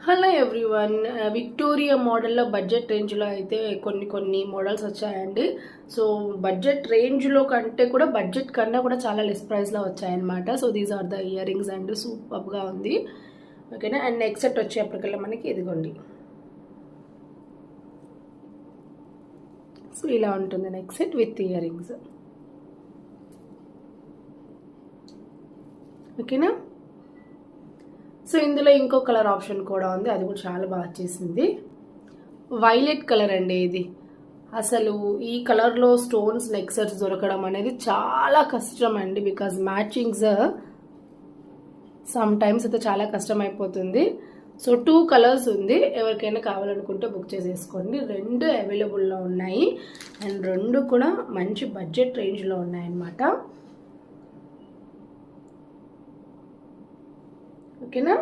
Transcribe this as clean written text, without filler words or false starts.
Hello everyone, Victoria మోడల్లో budget రేంజ్లో అయితే కొన్ని మోడల్స్ వచ్చాయండి. సో బడ్జెట్ రేంజ్లో కంటే కూడా బడ్జెట్ కన్నా కూడా చాలా లెస్ ప్రైస్లో వచ్చాయన్నమాట. So these are the earrings and సూపర్గా ఉంది. ఓకేనా. అండ్ నెక్స్ట్ సెట్ వచ్చేప్పటికల్లా మనకి ఇదిగోండి. సో ఇలా ఉంటుంది next set with ear rings. ఓకేనా. సో ఇందులో ఇంకో కలర్ ఆప్షన్ కూడా ఉంది, అది కూడా చాలా బాగా వచ్చేసింది. వైలెట్ కలర్ అండి ఇది. అసలు ఈ కలర్లో స్టోన్స్ నెక్ సెట్స్ దొరకడం అనేది చాలా కష్టం అండి, బికాజ్ మ్యాచింగ్స్ సమ్ టైమ్స్ అయితే చాలా కష్టం అయిపోతుంది. సో 2 కలర్స్ ఉంది, ఎవరికైనా కావాలనుకుంటే బుక్ చేసేసుకోండి. 2 అవైలబుల్లో ఉన్నాయి అండ్ 2 కూడా మంచి బడ్జెట్ రేంజ్లో ఉన్నాయన్నమాట. ఓకేనా.